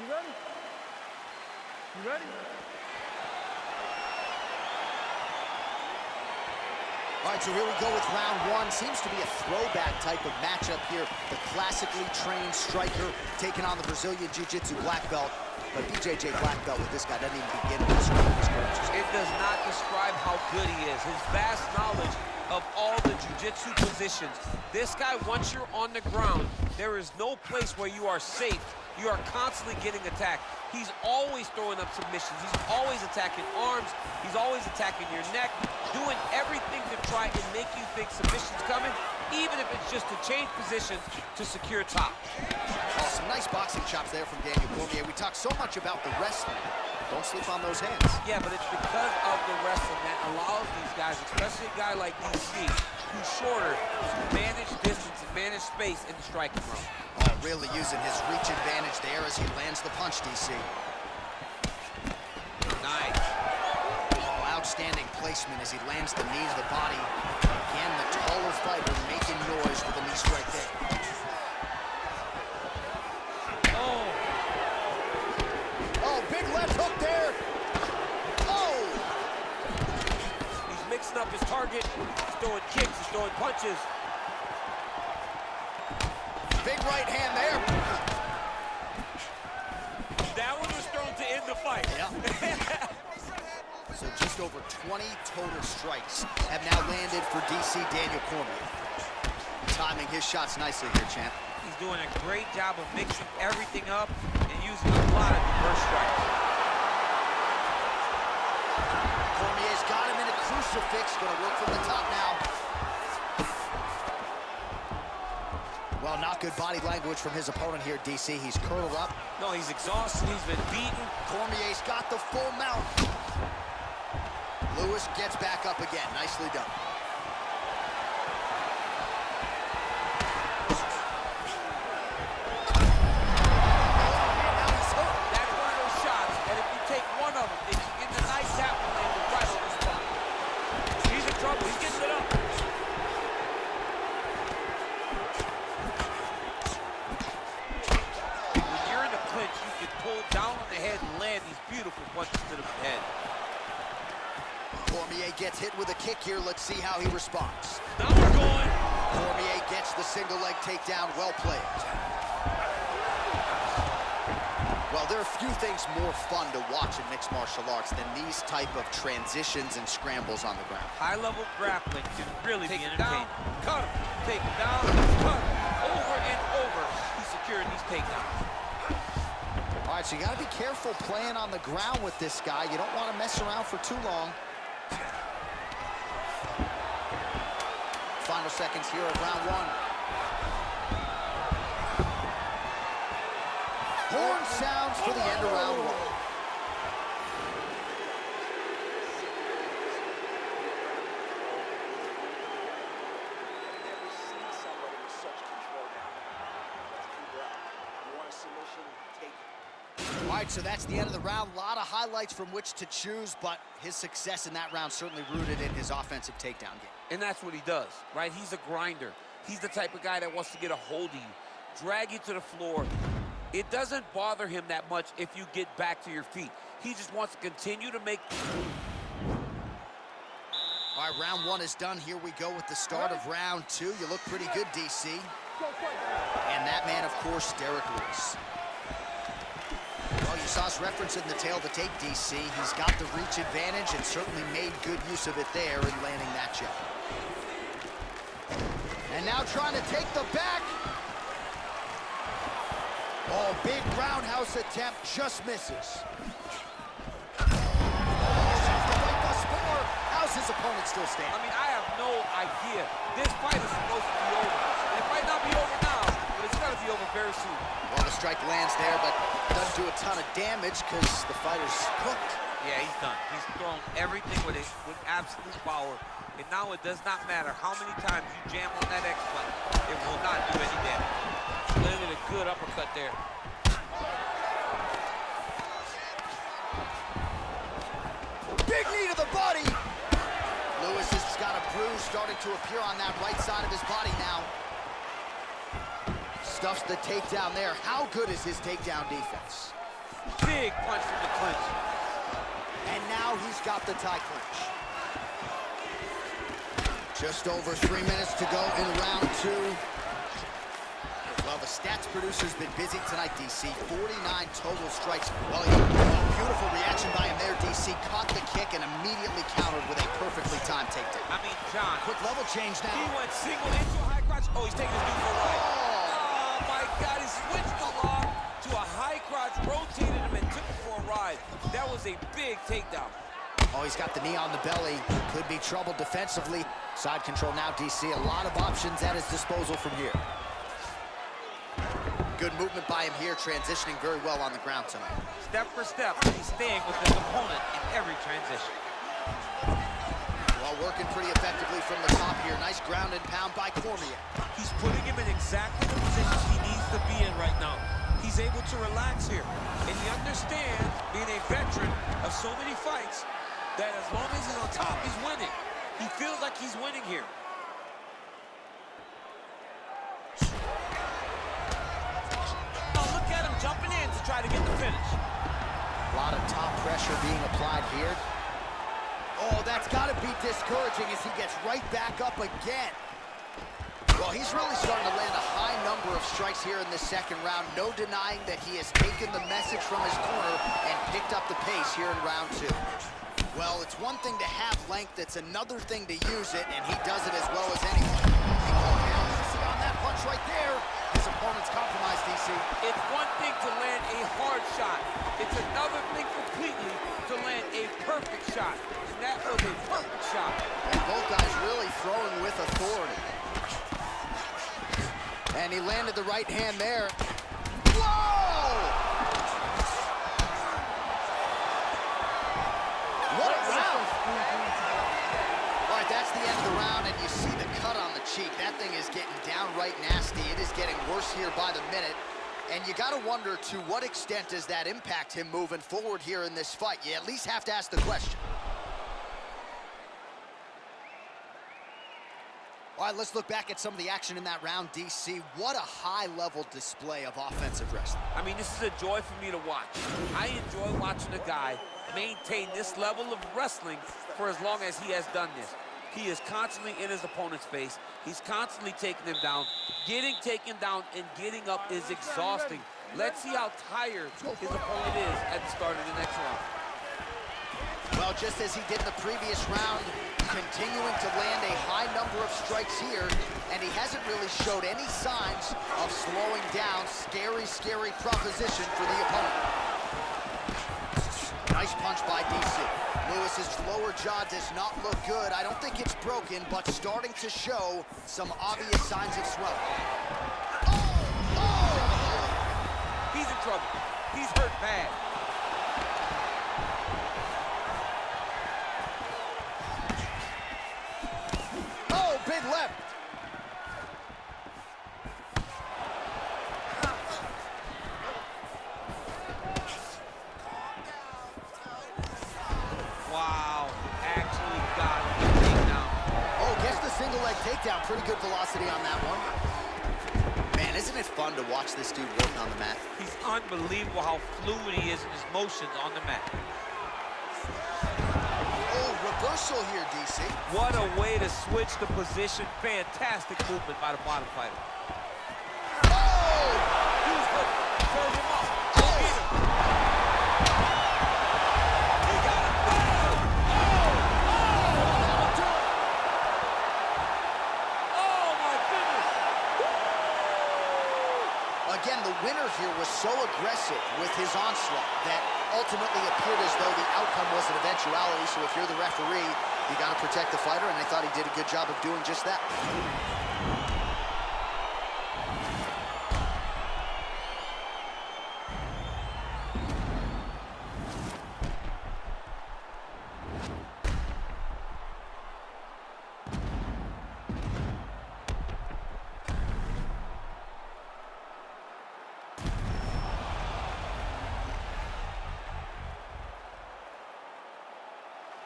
ready? You ready? All right, so here we go with round one. Seems to be a throwback type of matchup here. The classically trained striker taking on the Brazilian Jiu-Jitsu black belt. But BJJ black belt with this guy doesn't even begin to describe his coaches. It does not describe how good he is. His vast knowledge of all the jiu-jitsu positions. This guy, once you're on the ground, there is no place where you are safe. You are constantly getting attacked. He's always throwing up submissions. He's always attacking arms. He's always attacking your neck, doing everything to try and make you think submission's coming, even if it's just to change positions to secure top. Oh, some nice boxing chops there from Daniel Cormier. We talk so much about the wrestling. Don't sleep on those hands. Yeah, but it's because of the wrestling that allows these guys, especially a guy like DC, who's shorter, to manage distance and manage space in the striking room. Oh, really using his reach advantage there as he lands the punch, DC. Nice. Oh, outstanding placement as he lands the knee to the body. Again, the taller fighter making noise with a knee strike there. Oh, big left hook there. Oh! He's mixing up his target. He's throwing kicks, he's throwing punches. Big right hand there. That one was thrown to end the fight. Yeah. So just over 20 total strikes have now landed for DC Daniel Cormier. Timing his shots nicely here, champ. He's doing a great job of mixing everything up and using a lot of diverse strikes. Cormier's got him in a crucifix. Gonna work from the top now. Well, not good body language from his opponent here, DC. He's curled up. No, he's exhausted. He's been beaten. Cormier's got the full mount. Lewis gets back up again. Nicely done. That's one of those shots, and if you take one of them, it's in the nice tap and land it right on the spot. He's in trouble. He's getting it up. When you're in the clinch, you can pull down on the head and land these beautiful punches to the head. Cormier gets hit with a kick here. Let's see how he responds. Now we're going. Cormier gets the single leg takedown. Well played. Well, there are few things more fun to watch in mixed martial arts than these type of transitions and scrambles on the ground. High-level grappling can really be entertaining. Cut him, take him down, cut him. Over and over, he's securing these takedowns. All right, so you got to be careful playing on the ground with this guy. You don't want to mess around for too long. Final seconds here of round one. Horn sounds for the end of round one. Never seen somebody with such control down. Let's keep it up. You want a submission? Take it. All right, so that's the end of the round. A lot of highlights from which to choose, but his success in that round certainly rooted in his offensive takedown game. And that's what he does, right? He's a grinder. He's the type of guy that wants to get a hold of you, drag you to the floor. It doesn't bother him that much if you get back to your feet. He just wants to continue to make... All right, round one is done. Here we go with the start of round two. You look pretty good, DC. And that man, of course, Derek Lewis. Well, you saw us referencing the tail of the tape, DC. He's got the reach advantage and certainly made good use of it there in landing that jab. And now trying to take the back. Oh, big roundhouse attempt, just misses. How's his opponent still standing? I mean, I have no idea. This fight is supposed to be over. And it might not be over now, but it's got to be over very soon. Well, the strike lands there, but doesn't do a ton of damage because the fighter's cooked. Yeah, he's done. He's thrown everything with absolute power. And now it does not matter how many times you jam on that X-Punch. It will not do any damage. Look at a good uppercut there. Big knee to the body. Lewis has got a bruise starting to appear on that right side of his body now. Stuffs the takedown there. How good is his takedown defense? Big punch from the clinch. And now he's got the tie clinch. Just over 3 minutes to go in round 2. Well, the stats producer's been busy tonight, DC. 49 total strikes. Well, beautiful reaction by him there, DC. Caught the kick and immediately countered with a perfectly timed takedown. I mean, John. Quick level change now. He went single into a high crotch. Oh, he's taking his dude for a ride. Oh, my God. He switched the lock to a high crotch, rotated him, and took him for a ride. That was a big takedown. Oh, he's got the knee on the belly. Could be trouble defensively. Side control now, DC. A lot of options at his disposal from here. Good movement by him here, transitioning very well on the ground tonight. Step for step, he's staying with his opponent in every transition. Well, working pretty effectively from the top here. Nice ground and pound by Cormier. He's putting him in exactly the positions he needs to be in right now. He's able to relax here. And he understands, being a veteran of so many fights, that as long as he's on top, he's winning. He feels like he's winning here. Jumping in to try to get the finish. A lot of top pressure being applied here. Oh, that's got to be discouraging as he gets right back up again. Well, he's really starting to land a high number of strikes here in the second round. No denying that he has taken the message from his corner and picked up the pace here in round 2. Well, it's one thing to have length, it's another thing to use it, and he does it as well as anyone. He called down easy on that punch right there. His opponent's compromised, DC. It's one thing to land a hard shot. It's another thing completely to land a perfect shot. And that was a perfect shot. And both guys really throwing with authority. And he landed the right hand there. Whoa! What a round! All right, that's the end of the round, and you see the cut on the cheek. That thing is getting downright nasty. It is getting worse here by the minute. And you got to wonder, to what extent does that impact him moving forward here in this fight? You at least have to ask the question. All right, let's look back at some of the action in that round, DC. What a high-level display of offensive wrestling. I mean, this is a joy for me to watch. I enjoy watching a guy maintain this level of wrestling for as long as he has done this. He is constantly in his opponent's face. He's constantly taking him down. Getting taken down and getting up is exhausting. Let's see how tired his opponent is at the start of the next round. Well, just as he did in the previous round, continuing to land a high number of strikes here, and he hasn't really showed any signs of slowing down. Scary, scary proposition for the opponent. Nice punch by DC. Lewis's lower jaw does not look good. I don't think it's broken, but starting to show some obvious signs of swelling. Oh! Oh! He's in trouble. He's hurt bad. Oh, big left. Wow, actually got him takedown. Oh, gets the single leg takedown. Pretty good velocity on that one. Man, isn't it fun to watch this dude work on the mat? He's unbelievable how fluid he is in his motions on the mat. Oh, reversal here, DC. What a way to switch the position. Fantastic movement by the bottom fighter. Oh! He was good. Serve him up. Go get him. He got him. Oh, my goodness. Again, the winner here was so aggressive with his onslaught that ultimately appeared as though the outcome was an eventuality. So if you're the referee, you got to protect the fighter, and I thought he did a good job of doing just that.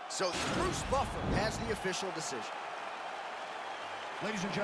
So Bruce Buffer has the official decision. Ladies and gentlemen.